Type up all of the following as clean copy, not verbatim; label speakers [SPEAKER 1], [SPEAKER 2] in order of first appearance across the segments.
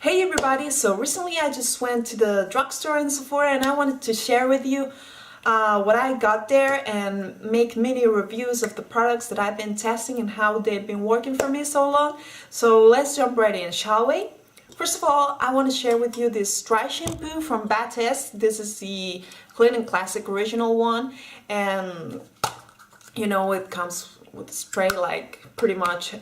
[SPEAKER 1] Hey everybody, so recently I just went to the Drugstore and Sephora and I wanted to share with you what I got there and make mini reviews of the products that I've been testing and how they've been working for me so long. So let's jump right in, shall we? First of all, I want to share with you this dry shampoo from Batiste. This is the Clinique Classic Original one, and you know it comes with spray like pretty much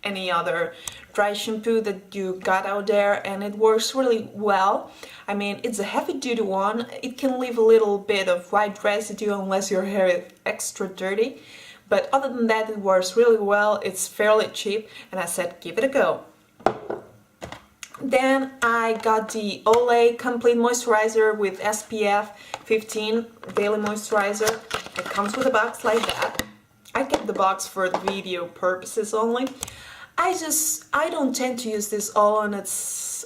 [SPEAKER 1] any other dry shampoo that you got out there, and it works really well. I mean, it's a heavy-duty one. It can leave a little bit of white residue unless your hair is extra dirty, but other than that it works really well. It's fairly cheap and I said give it a go. Then I got the Olay Complete Moisturizer with SPF 15 Daily Moisturizer. It comes with a box like that. I kept the box for the video purposes only. I don't tend to use this all on its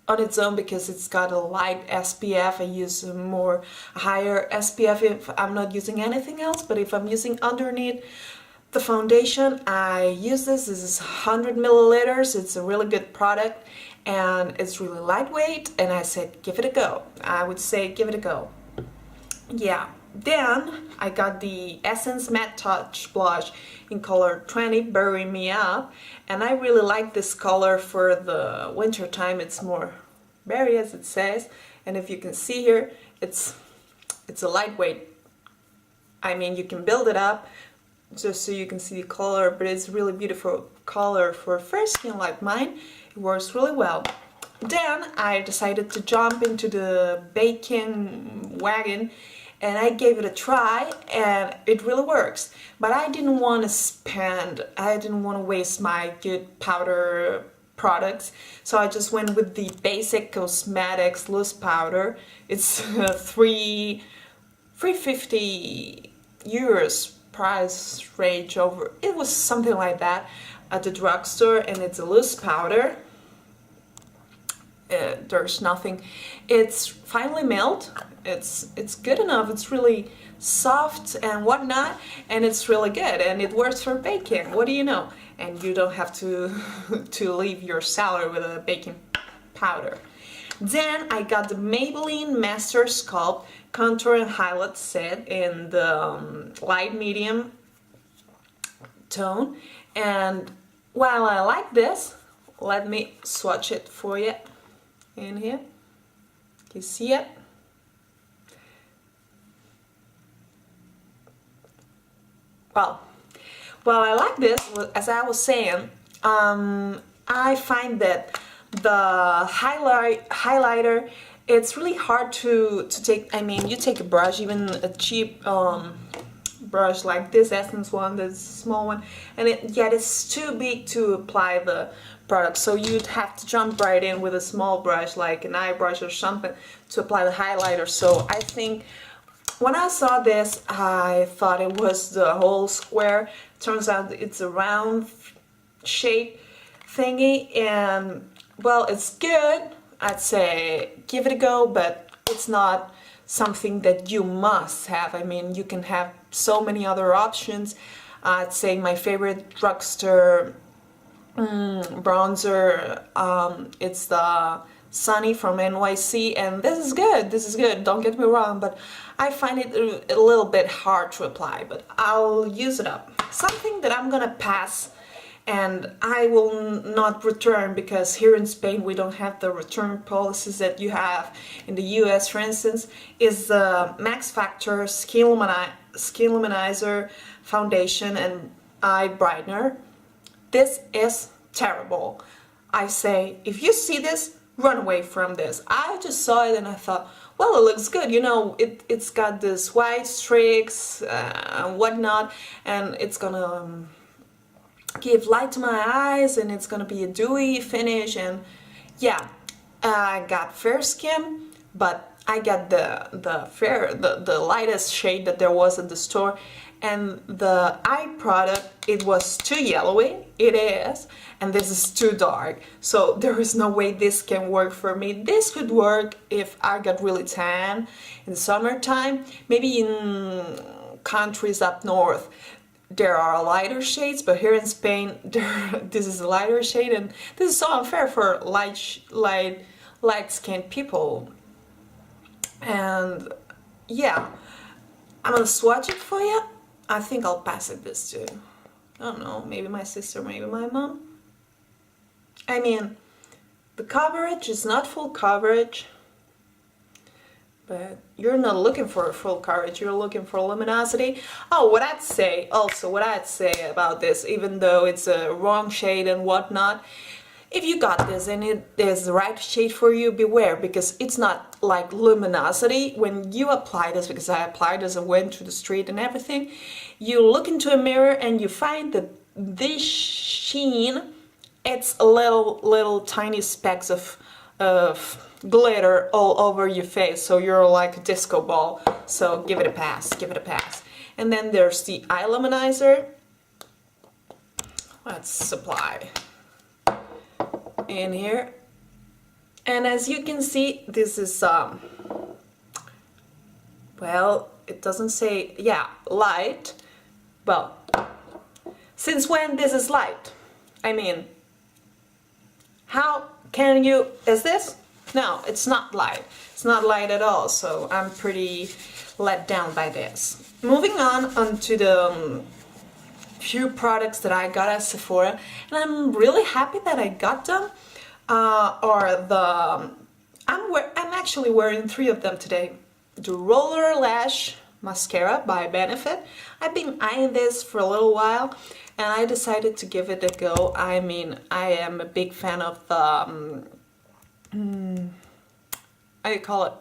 [SPEAKER 1] own because it's got a light SPF. I use a more higher SPF if I'm not using anything else, but if I'm using underneath the foundation, I use this. This is 100 milliliters. It's a really good product and it's really lightweight, and I said give it a go. I would say give it a go. Yeah. Then I got the Essence Matte Touch Blush in color 20, Bury Me Up, and I really like this color for the winter time. It's more berry, as it says, and if you can see here, it's a lightweight. I mean, you can build it up just so you can see the color, but it's a really beautiful color for fair skin like mine. It works really well. Then I decided to jump into the baking wagon and I gave it a try and it really works. But I didn't want to waste my good powder products, so I just went with the basic cosmetics loose powder. It's 350 euros price range over. It was something like that at the drugstore, and it's a loose powder. There's nothing. It's finely milled. It's good enough. It's really soft and whatnot, and it's really good, and it works for baking. What do you know? And you don't have to leave your salad with a baking powder. Then I got the Maybelline Master Sculpt Contour and Highlight Set in the light medium tone, and while I like this, let me swatch it for you. In here, you see it? Well, I like this. As I was saying, I find that the highlighter, it's really hard to take. I mean, you take a brush, even a cheap brush like this Essence one, this small one, and yet it's too big to apply the product, so you'd have to jump right in with a small brush like an eye brush or something to apply the highlighter. So I think when I saw this, I thought it was the whole square. Turns out it's a round shape thingy, and well, it's good. I'd say give it a go, but it's not something that you must have. I mean, you can have so many other options. I'd say my favorite drugstore bronzer, it's the Sunny from NYC, and this is good, don't get me wrong, but I find it a little bit hard to apply, but I'll use it up. Something that I'm gonna pass and I will not return, because here in Spain we don't have the return policies that you have in the US, for instance, is the Max Factor Skin Luminizer Foundation and Eye Brightener. This is terrible. I say, if you see this, run away from this. I just saw it and I thought, well, it looks good. You know, it's got this white streaks and whatnot, and it's gonna give light to my eyes, and it's gonna be a dewy finish. And yeah, I got fair skin, but I got the lightest shade that there was at the store, and the eye product, it was too yellowy. It is, and this is too dark, so there is no way this can work for me. This could work if I got really tan in the summertime, maybe in countries up north. there are lighter shades, but here in Spain this is a lighter shade, and this is so unfair for light-skinned people. And yeah, I'm gonna swatch it for you. I think I'll pass it this to, I don't know, maybe my sister, maybe my mom. I mean, the coverage is not full coverage, but you're not looking for full coverage, you're looking for luminosity. Oh, what I'd say about this, even though it's a wrong shade and whatnot, if you got this and it is the right shade for you, beware, because it's not like luminosity. When you apply this, because I applied this and went through the street and everything, you look into a mirror and you find that this sheen, it's a little tiny specks of glitter all over your face, so you're like a disco ball. So give it a pass, give it a pass. And then there's the eye luminizer. Let's apply in here, and as you can see, this is well, it doesn't say, yeah, light. Well, since when this is light? I mean, how can you, is this? No, it's not light. It's not light at all, so I'm pretty let down by this. Moving on to the few products that I got at Sephora, and I'm really happy that I got them. I'm actually wearing 3 of them today. The Roller Lash Mascara by Benefit. I've been eyeing this for a little while, and I decided to give it a go. I mean, I am a big fan of the how do you call it?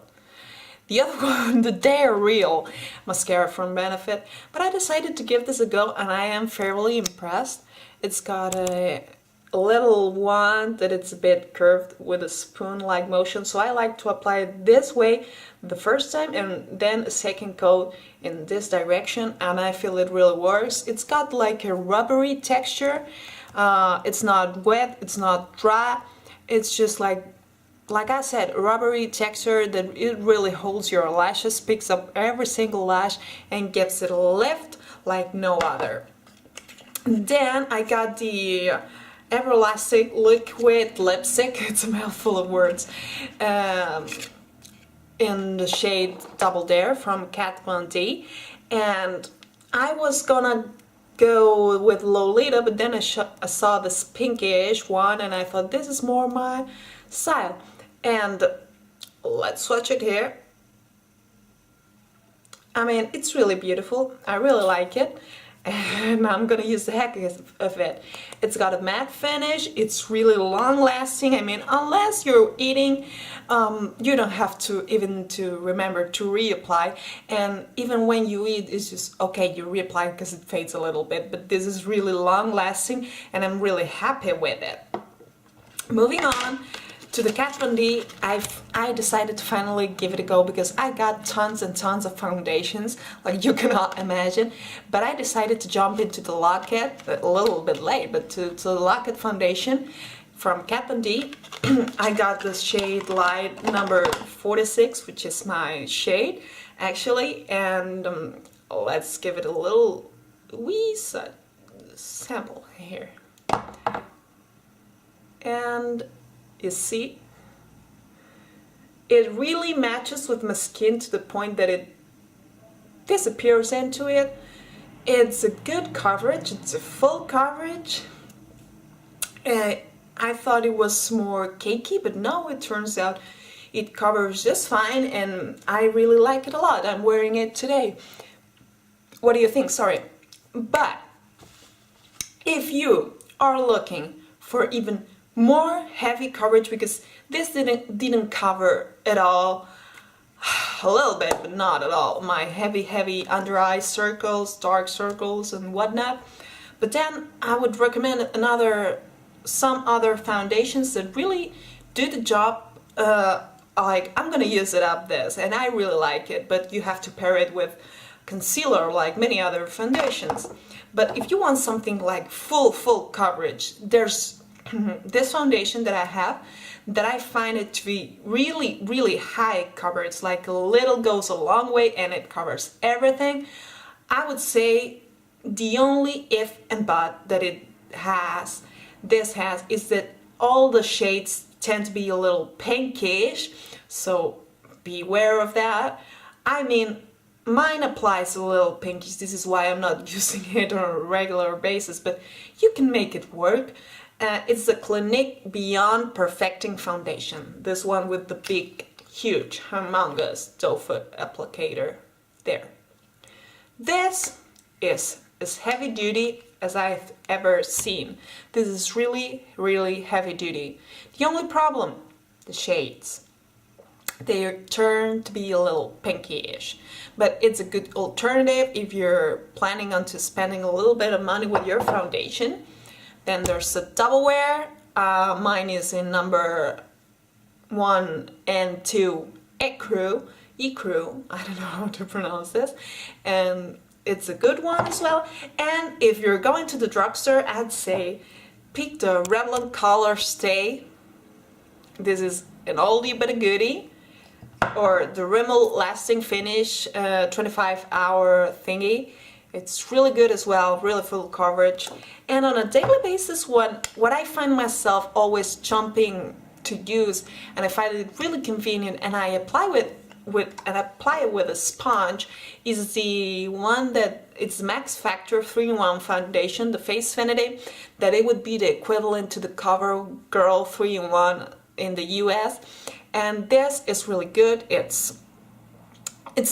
[SPEAKER 1] The other one, the Dare Real mascara from Benefit, but I decided to give this a go, and I am fairly impressed. It's got a little wand that it's a bit curved with a spoon-like motion, so I like to apply it this way the first time and then a second coat in this direction, and I feel it really works. It's got like a rubbery texture. It's not wet, it's not dry, it's just like I said, rubbery texture that it really holds your lashes, picks up every single lash and gives it a lift like no other. Then I got the Everlasting Liquid Lipstick, it's a mouthful of words, in the shade Double Dare from Kat Von D, and I was gonna go with Lolita, but then I saw this pinkish one and I thought this is more my style. And let's swatch it here. I mean, it's really beautiful. I really like it, and I'm gonna use the heck of it. It's got a matte finish. It's really long lasting. I mean, unless you're eating, you don't have to even to remember to reapply. And even when you eat, it's just okay, you reapply because it fades a little bit. But this is really long lasting, and I'm really happy with it. Moving on to the Kat Von D, I decided to finally give it a go because I got tons and tons of foundations, like you cannot imagine. But I decided to jump into the Locket, a little bit late, but to the Locket foundation from Kat Von D. I got the shade light number 46, which is my shade, actually. And let's give it a little wee sample here. And you see, it really matches with my skin to the point that it disappears into it. It's a good coverage, it's a full coverage. I thought it was more cakey, but no, it turns out it covers just fine, and I really like it a lot. I'm wearing it today. What do you think? Sorry. But if you are looking for even more heavy coverage, because this didn't cover at all, a little bit but not at all, my heavy under eye circles, dark circles and whatnot, but then I would recommend some other foundations that really do the job. Like, I'm gonna use it up this, and I really like it, but you have to pair it with concealer like many other foundations. But if you want something like full coverage, there's this foundation that I have that I find it to be really high coverage. It's like a little goes a long way and it covers everything. I would say The only if and but that this has is that all the shades tend to be a little pinkish, so beware of that. I mean, mine applies a little pinkish, this is why I'm not using it on a regular basis, but you can make it work. It's the Clinique Beyound Perfecting Foundation, this one with the big, huge, humongous doe foot applicator there. This is as heavy duty as I've ever seen. This is really, really heavy duty. The only problem, the shades. They turn to be a little pinky-ish, but it's a good alternative if you're planning on spending a little bit of money with your foundation. Then there's a double wear. Mine is in number 1 and 2 Ecru, I don't know how to pronounce this, and it's a good one as well. And if you're going to the drugstore, I'd say pick the Revlon ColorStay. This is an oldie but a goodie. Or the Rimmel Lasting Finish 25-hour thingy. It's really good as well, really full coverage. And on a daily basis, what I find myself always jumping to use, and I find it really convenient, and I apply it with a sponge, is the one that it's Max Factor 3-in-1 foundation, the Face Finity, that it would be the equivalent to the CoverGirl 3-in-1 in the US. And this is really good. It's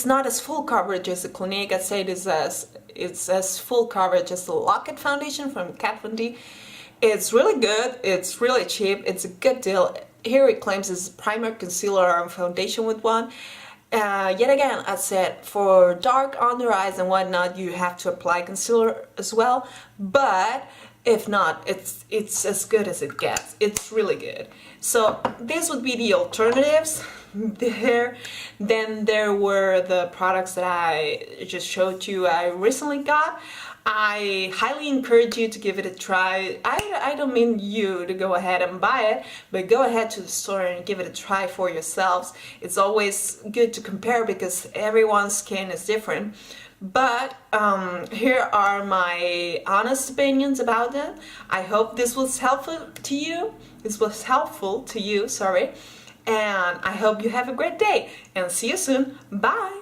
[SPEAKER 1] not as full coverage as the Clinique. I'd say it's as full coverage as the Lock-It foundation from Kat Von D. It's really good. It's really cheap. It's a good deal. Here it claims it's primer, concealer, and foundation with one. Yet again, I said for dark under eyes and whatnot, you have to apply concealer as well. But if not, it's as good as it gets. It's really good. So these would be the alternatives there. Then there were the products that I just showed you I recently got. I highly encourage you to give it a try. I don't mean you to go ahead and buy it, but go ahead to the store and give it a try for yourselves. It's always good to compare because everyone's skin is different. But here are my honest opinions about them. I hope this was helpful to you. Sorry. And I hope you have a great day and see you soon. Bye!